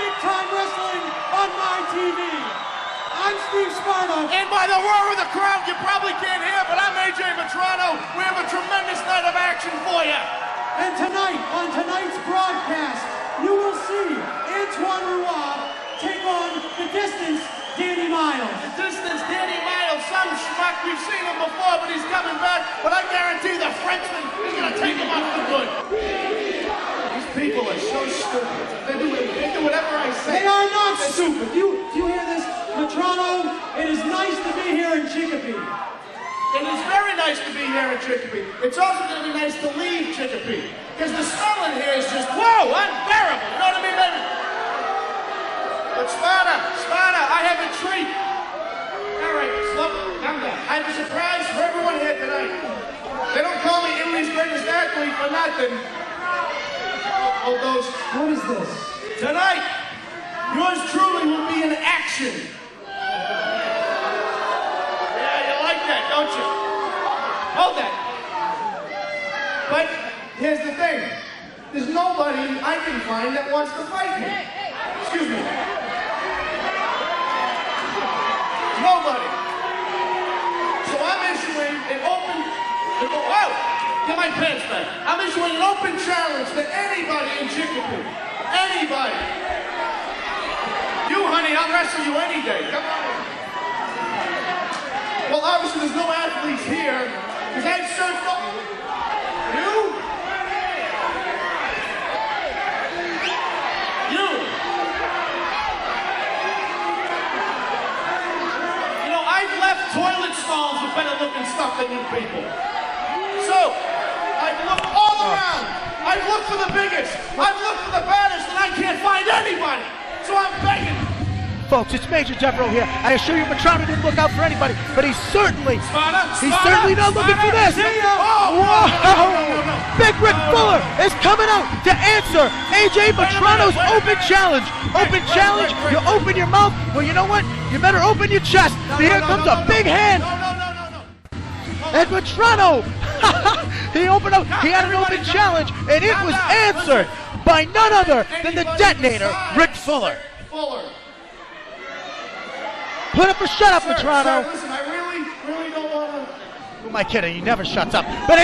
Big Time Wrestling on MyTV. I'm Steve Sparta. And by the roar of the crowd, you probably can't hear, but I'm AJ Vetrano. We have a tremendous night of action for you. And tonight, on tonight's broadcast, you will see Antoine Roy take on The Distance, Danny Miles. The Distance, Danny Miles, some schmuck. We've seen him before, but he's coming back. But I guarantee the Frenchman is going to take him off for good. These people are so stupid. They do whatever I say. They are not stupid. Do you hear this? Vetrano, it is nice to be here in Chicopee. It is very nice to be here in Chicopee. It's also going to be nice to leave Chicopee. Because the smell in here is just, whoa, unbearable. You know what I mean, baby? But Sparta, I have a treat. All right, slow down. I have a surprise for everyone here tonight. They don't call me Italy's greatest athlete for nothing. Oh, those. What is this? Tonight, yours truly will be in action. Yeah, you like that, don't you? Hold that. But here's the thing. There's nobody I can find that wants to fight me. Excuse me. Nobody. So I'm issuing an open... Whoa! Get my pants back. I'm issuing an open challenge to anybody in Chicopee. Anybody. You, honey, I'll wrestle you any day. Come on. Well, obviously there's no athletes here, because I've searched all... You? You? You know, I've left toilet stalls with better looking stuff than you people. So, I've looked all around. I've looked for the biggest. I've looked for the baddest, and I can't find anybody. So I'm begging. Folks, it's Major Devereaux here. I assure you Vetrano didn't look out for anybody, but he's certainly not looking for this. Oh, Big Rick Fuller is coming out to answer AJ Vetrano's open challenge. Open challenge, you open your mouth. Well, you know what? You better open your chest. Here comes a big hand. And Vetrano, he opened up, he had an open challenge, and it was answered by none other than the detonator, Rick Fuller. Put up or shut up, Vetrano. Listen, I really don't want to... Who am I kidding? He never shuts up. But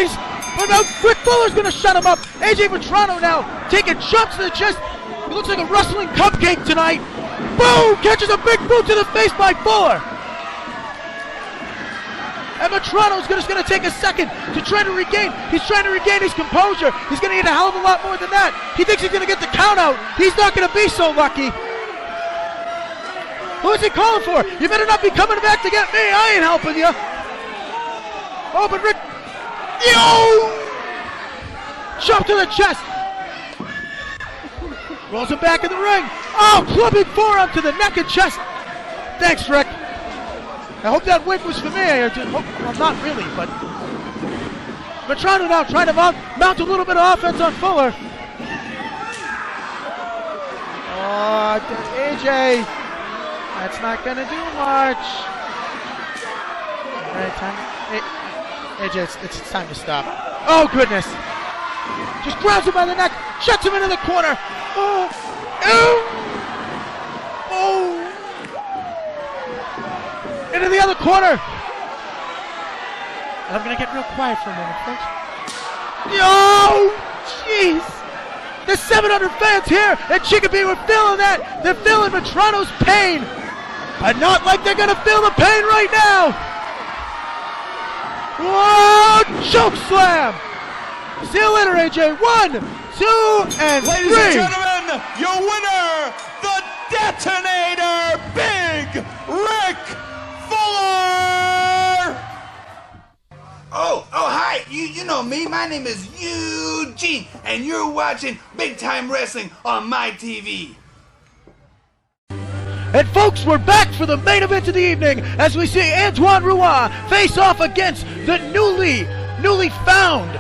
Rick Fuller's going to shut him up. AJ Vetrano now taking jumps to the chest. He looks like a wrestling cupcake tonight. Boom! Catches a big boot to the face by Fuller. And Vetrano's just going to take a second to try to regain. He's trying to regain his composure. He's going to get a hell of a lot more than that. He thinks he's going to get the count out. He's not going to be so lucky. Who is he calling for? You better not be coming back to get me. I ain't helping you. Oh, but Rick. Yo! Jump to the chest. Rolls him back in the ring. Oh, clubbing forearm to the neck and chest. Thanks, Rick. I hope that wig was for me. Well, not really, but Vetrano now trying to mount a little bit of offense on Fuller. Oh, AJ, that's not going to do much. All right, AJ, it's time to stop. Oh, goodness. Just grabs him by the neck, shuts him into the corner. Oh, into the other corner. And I'm going to get real quiet for a minute, folks. Oh, jeez. The 700 fans here at Chicopee were feeling that. They're feeling Vetrano's pain. But not like they're going to feel the pain right now. Whoa, choke slam. See you later, AJ. 1, 2, and 3. Ladies and gentlemen, your winner, the Detonator, Big Rick Fuller! Oh, hi, you know me, my name is Eugene, and you're watching Big Time Wrestling on MyTV. And folks, we're back for the main event of the evening as we see Antoine Roy face off against the newly found,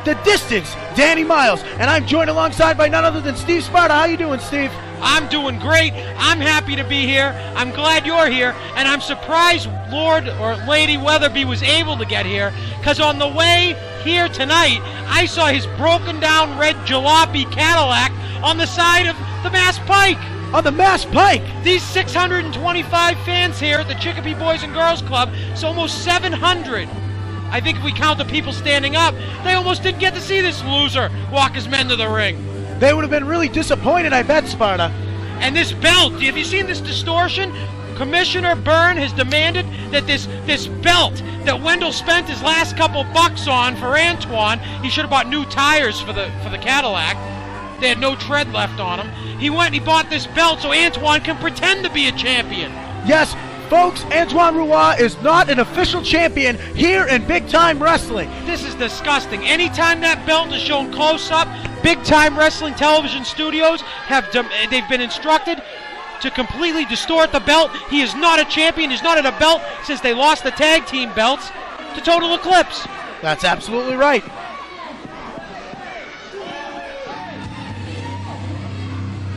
The Distance, Danny Miles. And I'm joined alongside by none other than Steve Sparta. How you doing, Steve? I'm doing great. I'm happy to be here. I'm glad you're here. And I'm surprised Lord or Lady Weatherby was able to get here, because on the way here tonight, I saw his broken down red jalopy Cadillac on the side of the Mass Pike. on the Mass Pike. These 625 fans here at the Chicopee Boys and Girls Club, it's almost 700. I think if we count the people standing up, they almost didn't get to see this loser walk his men to the ring. They would have been really disappointed, I bet, Sparta. And this belt, have you seen this distortion? Commissioner Byrne has demanded that this belt that Wendell spent his last couple bucks on for Antoine, he should have bought new tires for the Cadillac. They had no tread left on them. He went and he bought this belt so Antoine can pretend to be a champion. Yes, folks, Antoine Roy is not an official champion here in Big Time Wrestling. This is disgusting. Anytime that belt is shown close up, Big Time Wrestling television studios they've been instructed to completely distort the belt. He is not a champion. He's not at a belt since they lost the tag team belts to Total Eclipse. That's absolutely right.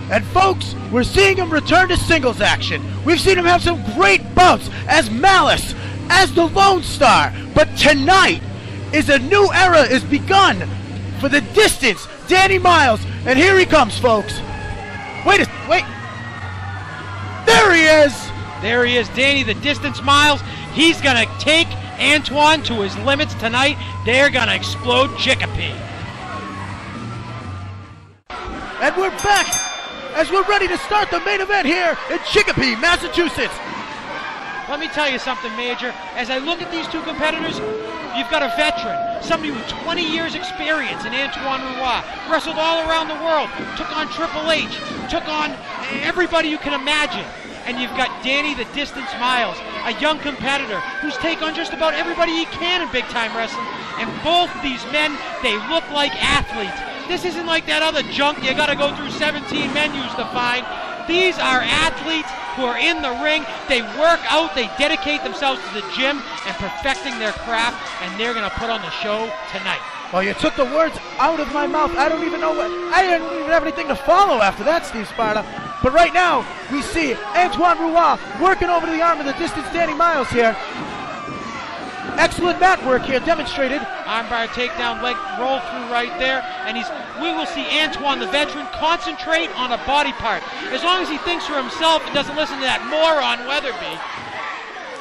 And folks, we're seeing him return to singles action. We've seen him have some great bouts as Malice, as the Lone Star. But tonight is a new era is begun for the Distance, Danny Miles. And here he comes, folks. Wait. There he is! There he is, Danny the Distance Miles. He's going to take Antoine to his limits tonight. They're going to explode Chicopee. And we're back as we're ready to start the main event here in Chicopee, Massachusetts. Let me tell you something, Major. As I look at these two competitors, you've got a veteran, somebody with 20 years experience in Antoine Roy, wrestled all around the world, took on Triple H, took on everybody you can imagine. And you've got Danny the Distance Miles, a young competitor who's taken on just about everybody he can in Big Time Wrestling. And both these men, they look like athletes. This isn't like that other junk you gotta go through 17 menus to find. These are athletes who are in the ring. They work out, they dedicate themselves to the gym and perfecting their craft, and they're gonna put on the show tonight. Well, you took the words out of my mouth. I don't even have anything to follow after that, Steve Sparta. But right now, we see Antoine Roy working over to the arm of the Distance Danny Miles here. Excellent mat work here demonstrated. Armbar takedown, leg roll through right there, and we will see Antoine, the veteran, concentrate on a body part. As long as he thinks for himself and doesn't listen to that moron Weatherby.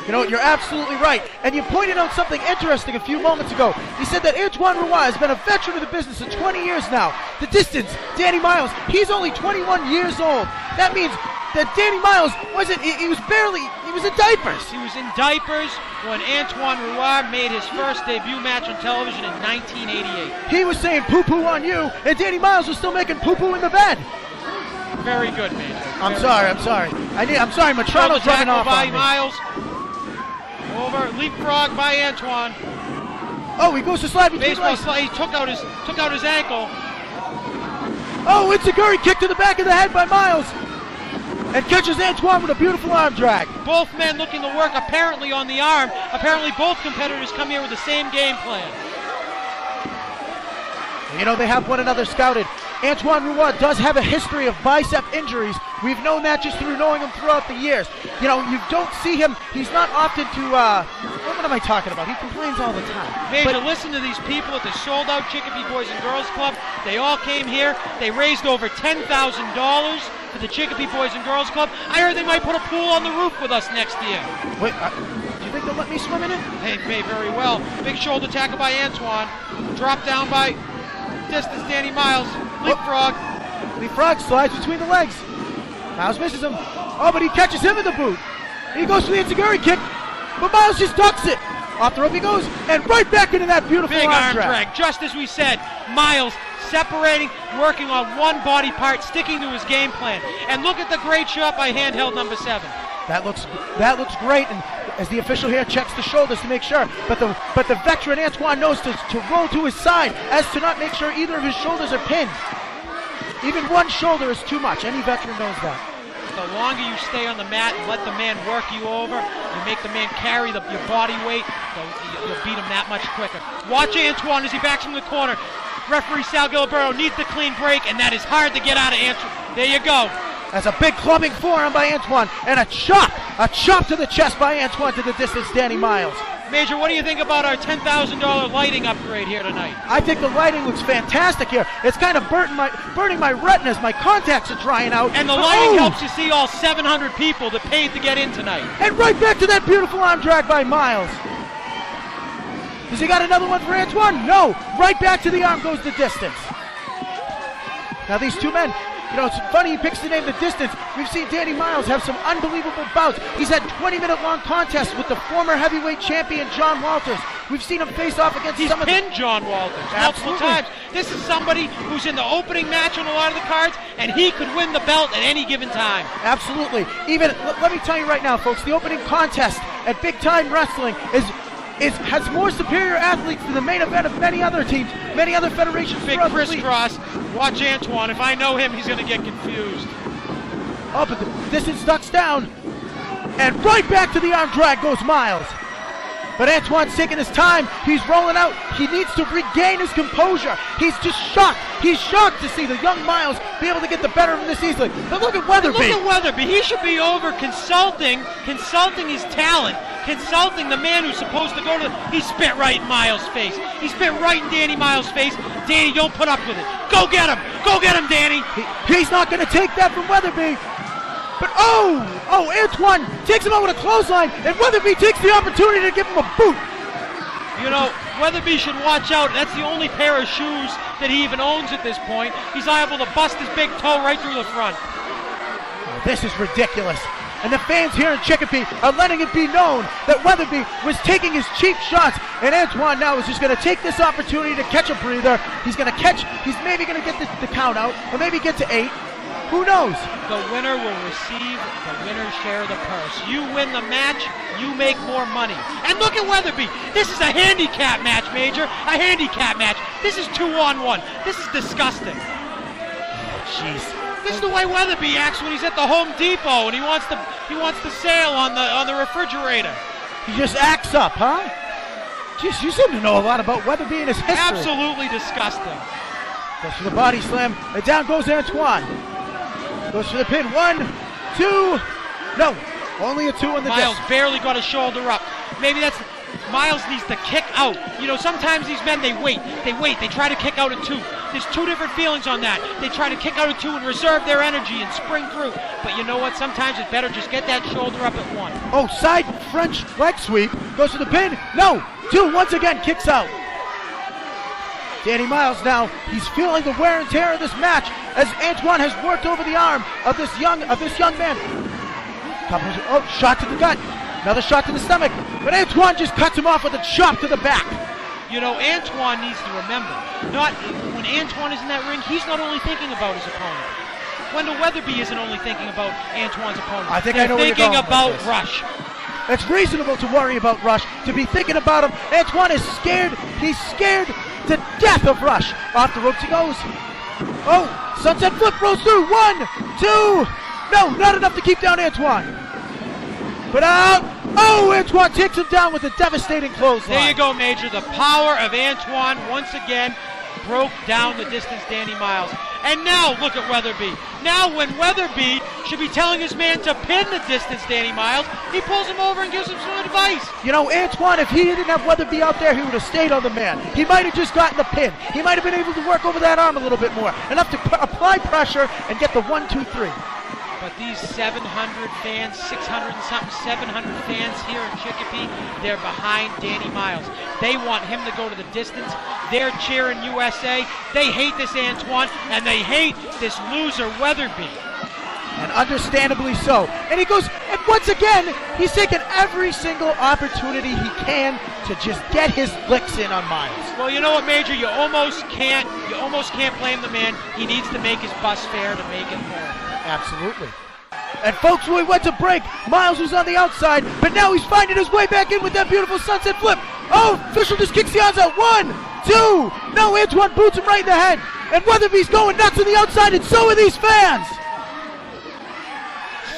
You know, you're absolutely right. And you pointed out something interesting a few moments ago. You said that Antoine Roy has been a veteran of the business for 20 years now. The Distance, Danny Miles, he's only 21 years old. That means that Danny Miles he was in diapers. He was in diapers when Antoine Roy made his first debut match on television in 1988. He was saying poo-poo on you, and Danny Miles was still making poo-poo in the bed. Very good, Major. I'm sorry. I'm sorry, Matrano's running off on me. Miles. Over, leapfrog by Antoine. Oh, he goes to slide between legs. He took out his ankle. Oh, it's a Guri kick to the back of the head by Miles. And catches Antoine with a beautiful arm drag. Both men looking to work apparently on the arm. Apparently both competitors come here with the same game plan. You know, they have one another scouted. Antoine Roy does have a history of bicep injuries. We've known that just through knowing him throughout the years. You know, you don't see him, he's not often to, what am I talking about? He complains all the time. Major, listen to these people at the sold-out Chicopee Boys and Girls Club. They all came here. They raised over $10,000 for the Chicopee Boys and Girls Club. I heard they might put a pool on the roof with us next year. Wait, do you think they'll let me swim in it? They may very well. Big shoulder tackle by Antoine. Drop down by Distance Danny Miles. Leapfrog. Leapfrog slides between the legs. Miles misses him. Oh, but he catches him in the boot. He goes for the Enziguri kick, but Miles just ducks it. Off the rope he goes, and right back into that beautiful big arm drag. Just as we said, Miles separating, working on one body part, sticking to his game plan. And look at the great shot by handheld number 7. That looks great, and as the official here checks the shoulders to make sure, but the veteran Antoine knows to roll to his side as to not make sure either of his shoulders are pinned. Even one shoulder is too much. Any veteran knows that. The longer you stay on the mat and let the man work you over, you make the man carry your body weight, you'll beat him that much quicker. Watch Antoine as he backs from the corner. Referee Sal Gilberto needs the clean break, and that is hard to get out of Antoine. There you go. That's a big clubbing forearm by Antoine, and a chop to the chest by Antoine to the Distance Danny Miles. Major, what do you think about our $10,000 lighting upgrade here tonight? I think the lighting looks fantastic here. It's kind of burning my retinas. My contacts are drying out. And the lighting helps you see all 700 people that paid to get in tonight. And right back to that beautiful arm drag by Miles. Has he got another one for Antoine? No. Right back to the arm goes the distance. Now these two men, you know, it's funny he picks the name The Distance. We've seen Danny Miles have some unbelievable bouts. He's had 20-minute long contests with the former heavyweight champion John Walters. We've seen him face off against He's pinned John Walters multiple times. This is somebody who's in the opening match on a lot of the cards, and he could win the belt at any given time. Absolutely. Even, let me tell you right now, folks, the opening contest at Big Time Wrestling has more superior athletes than the main event of many other teams, many other federations. Big crisscross. Watch Antoine. If I know him, he's going to get confused. Oh, but the distance ducks down. And right back to the arm drag goes Miles. But Antoine's taking his time. He's rolling out. He needs to regain his composure. He's just shocked. He's shocked to see the young Miles be able to get the better of him this easily. But look at Weatherby. Look at Weatherby. He should be over consulting his talent, consulting the man who's supposed to go to. He spit right in Miles' face. He spit right in Danny Miles' face. Danny, don't put up with it. Go get him. Go get him, Danny. He's not going to take that from Weatherby. But Antoine takes him out with a clothesline, and Weatherby takes the opportunity to give him a boot. You know, Weatherby should watch out. That's the only pair of shoes that he even owns at this point. He's liable to bust his big toe right through the front. Oh, this is ridiculous. And the fans here in Chicopee are letting it be known that Weatherby was taking his cheap shots, and Antoine now is just going to take this opportunity to catch a breather. He's maybe going to get the count out, or maybe get to 8. Who knows? The winner will receive the winner's share of the purse. You win the match, you make more money. And look at Weatherby. This is a handicap match, Major. A handicap match. This is 2-on-1. This is disgusting. Jeez. This is the way Weatherby acts when he's at the Home Depot and he wants the sale on the refrigerator. He just acts up, huh? Jeez, you seem to know a lot about Weatherby and his history. Absolutely disgusting. Goes for the body slam, and down goes Antoine. Goes for the pin. 1, 2. No, only a 2 on the Miles disc. barely got his shoulder up. Maybe that's. Miles needs to kick out. You know, sometimes these men, they wait, they try to kick out at 2. There's 2 different feelings on that. They try to kick out at 2 and reserve their energy and spring through. But you know what? Sometimes it's better just get that shoulder up at 1. Oh, side French leg sweep. Goes for the pin. No, 2 once again kicks out. Danny Miles now, he's feeling the wear and tear of this match as Antoine has worked over the arm of this young man. Oh, shot to the gut. Another shot to the stomach. But Antoine just cuts him off with a chop to the back. You know, Antoine needs to remember, when Antoine is in that ring, he's not only thinking about his opponent. Wendell Weatherby isn't only thinking about Antoine's opponent. I think I know where you're going with about this. Rush. It's reasonable to worry about Rush, to be thinking about him. Antoine is scared. He's scared to death of Rush. Off the ropes he goes. Oh, sunset flip rolls through. 1, 2. No, not enough to keep down Antoine. But out. Oh, Antoine takes him down with a devastating clothesline. There you go, Major. The power of Antoine once again broke down the distance Danny Miles. And now look at Weatherby. Now when Weatherby should be telling his man to pin the distance Danny Miles, he pulls him over and gives him some advice. You know, Antoine, if he didn't have Weatherby out there, he would have stayed on the man. He might have just gotten the pin. He might have been able to work over that arm a little bit more. Enough to apply pressure and get the 1, 2, 3. But these 700 fans, 600 and something, 700 fans here in Chicopee, they're behind Danny Miles. They want him to go to the distance. They're cheering USA. They hate this Antoine, and they hate this loser Weatherby. And understandably so. And he goes, and once again, he's taken every single opportunity he can to just get his licks in on Miles. Well, you know what, Major? You almost can't blame the man. He needs to make his bus fare to make it home. Absolutely. And folks, when we went to break, Miles was on the outside, but now he's finding his way back in with that beautiful sunset flip. Oh, Fisher just kicks the odds out. 1, 2. No, Antoine boots him right in the head. And Weatherby's going nuts on the outside, and so are these fans.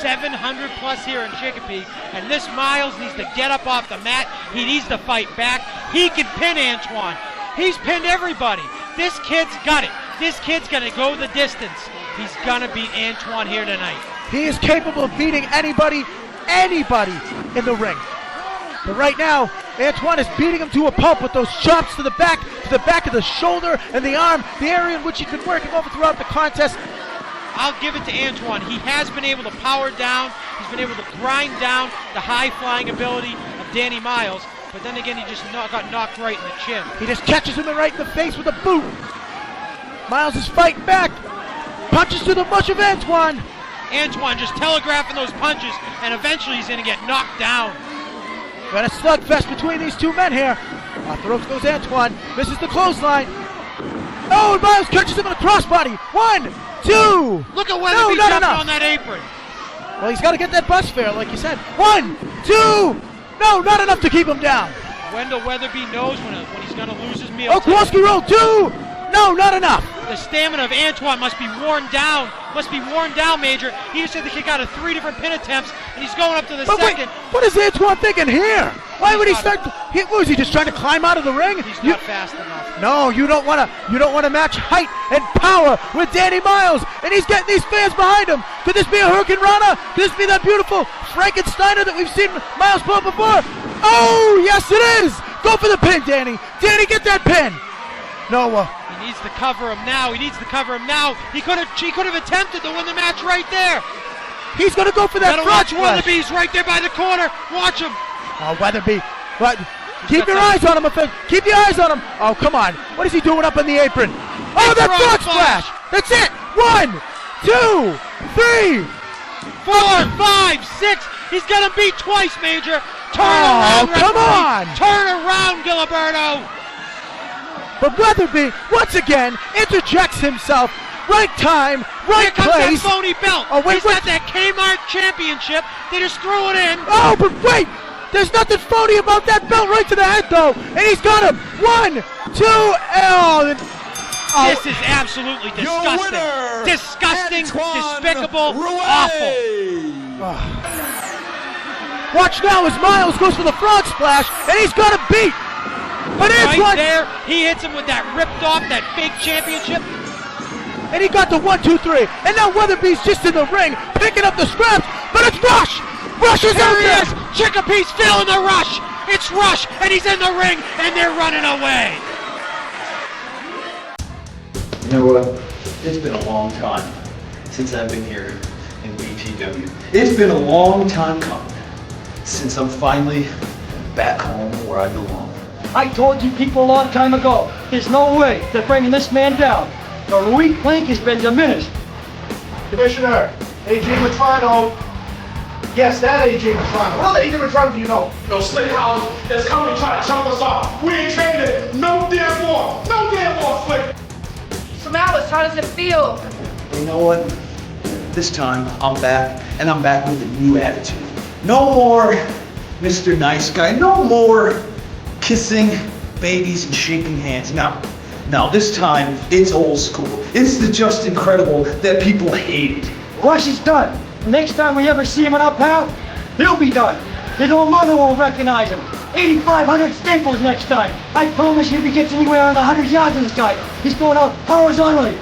700 plus here in Chicopee, and this Miles needs to get up off the mat. He needs to fight back. He can pin Antoine. He's pinned everybody. This kid's got it. This kid's gonna go the distance. He's gonna beat Antoine here tonight. He is capable of beating anybody in the ring. But right now, Antoine is beating him to a pulp with those chops to the back of the shoulder and the arm, the area in which he could work him over throughout the contest. I'll give it to Antoine. He has been able to power down. He's been able to grind down the high-flying ability of Danny Miles. But then again, he just got knocked right in the chin. He just catches him right in the face with a boot. Miles is fighting back. Punches to the mush of Antoine. Antoine just telegraphing those punches, and eventually he's going to get knocked down. Got a slugfest between these two men here. Off the ropes goes Antoine. Misses the clothesline. Oh, and Miles catches him in a crossbody. 1, 2. Look at Weatherby jumping on that apron. Well, he's got to get that bus fare, like you said. 1, 2. No, not enough to keep him down. Wendell Weatherby knows when he's going to lose his meal. Oh, Kowalski roll 2. No, not enough. The stamina of Antoine must be worn down. Major. He just had to kick out of 3 different pin attempts, and he's going up to the second. Wait, what is Antoine thinking here? Why would he start? Was he just trying to climb out of the ring? He's not fast enough. No, you don't want to match height and power with Danny Miles, and he's getting these fans behind him. Could this be a Hurricane Rana? Could this be that beautiful Frankensteiner that we've seen Miles pull before? Oh, yes, it is. Go for the pin, Danny. Danny, get that pin. No. He needs to cover him now. He could have attempted to win the match right there. He's going to go for that front splash. Weatherby's right there by the corner. Watch him. Oh, Weatherby. Keep your eyes on him. Keep your eyes on him. Oh, come on. What is he doing up in the apron? Oh, that front splash. That's it. 1, 2, 3, 4, 5, 6. He's got him beat twice, Major. Turn around, come on. Turn around, Giliberto. But Weatherby, once again, interjects himself. Right time, right place. Here comes place. that phony belt. Oh, wait, He's got that Kmart championship. They just screw it in. Oh, but wait. There's nothing phony about that belt right to the head, though. And he's got him. 1, 2, This is absolutely disgusting. Disgusting, despicable, awful. Watch now as Miles goes for the frog splash, and he's got him beat. But right there, he hits him with that ripped off, that fake championship. And he got the 1, 2, 3. And now Weatherby's just in the ring, picking up the scraps. But it's Rush. Rush is out there. Chickapée's feeling the Rush. It's Rush, and he's in the ring, and they're running away. You know what? It's been a long time since I've been here in BTW. It's been a long time coming since I'm finally back home where I belong. I told you people a long time ago, there's no way they're bringing this man down. The weak link has been diminished. Commissioner, AJ Matrano. Yes, that AJ Matrano. What AJ Matrano do you know? No slick house that's coming to try to chop us off. We ain't traded no damn more. No damn more, Slick. So Malice, how does it feel? You know what? This time, I'm back, and I'm back with a new attitude. No more Mr. Nice Guy. No more kissing babies and shaking hands. Now this time, it's old school. It's the Just Incredible that people hated. Rush is done. Next time we ever see him in our path, he'll be done. His old mother won't recognize him. 8,500 staples next time. I promise you if he gets anywhere under 100 yards of this guy, he's going out horizontally.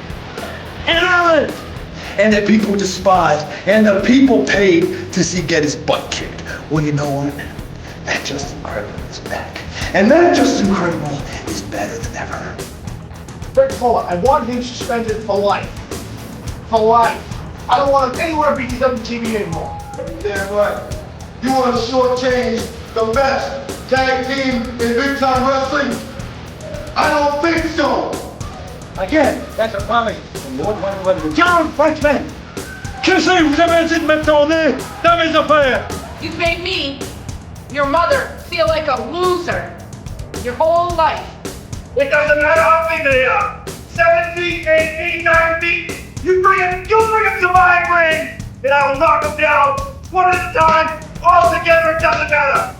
And that people despise, and the people paid to see get his butt kicked. Well, you know what? That Just Incredible is back. And that Just Incredible is better than ever. Rick Fuller, I want him suspended for life. For life. I don't want him anywhere at BTW TV anymore. Damn right. You want to shortchange the best tag team in big time wrestling? I don't think so. Again, that's a promise from Lord Wonderland. John Frenchman! Qu'est-ce que vous avez dit de me tourner dans mes affaires? You've made me, your mother, feel like a loser. Your whole life. It doesn't matter how big they are. 7 feet, 8 feet, 9 feet. You bring them to my ring, and I will knock them down one at a time. All together, it doesn't matter.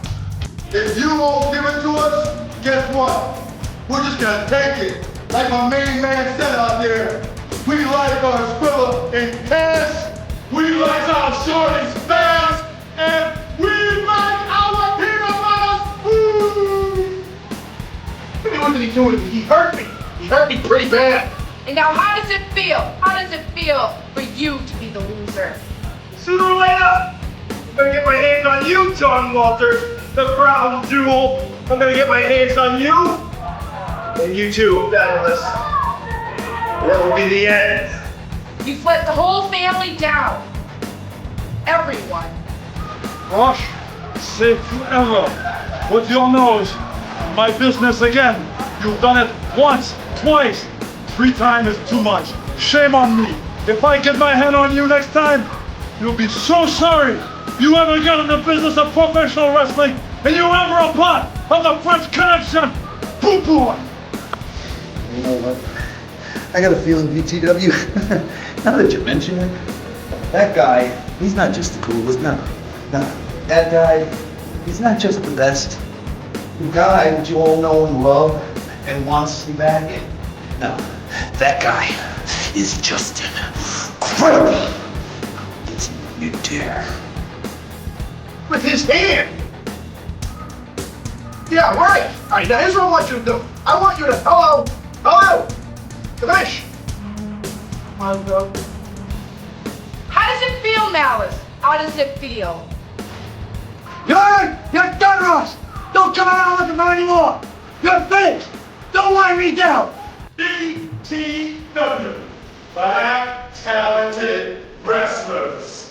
If you won't give it to us, guess what? We're just gonna take it. Like my main man said out there, we like our Skrilla in cash, we like our shorties fast, and we like our peanut butter food. What did he do? He hurt me. He hurt me pretty bad. And now how does it feel? How does it feel for you to be the loser? Sooner or later, I'm gonna get my hands on you, John Walter, the crown jewel. I'm gonna get my hands on you, and you too, Battleless. That will be the end. You've let the whole family down. Everyone. Rush, save forever. With your nose, my business again. You've done it once, twice. 3 times is too much. Shame on me. If I get my hand on you next time, you'll be so sorry you ever got in the business of professional wrestling and you ever a part of the French Connection. Boo boy. You know what? I got a feeling, BTW, now that you mention it, that guy, he's not just the coolest, no. That guy, he's not just the best. The guy that you all know and love and want to see back. No, that guy is just incredible. It's you dare. With his hand. Yeah, right. All right, now here's what I want you to do. I want you to, hello, Kavish. How does it feel, Malice? How does it feel? You're done, Ross. Don't come around looking for anymore. You're finished. Don't wind me down. BTW. Black Talented Wrestlers.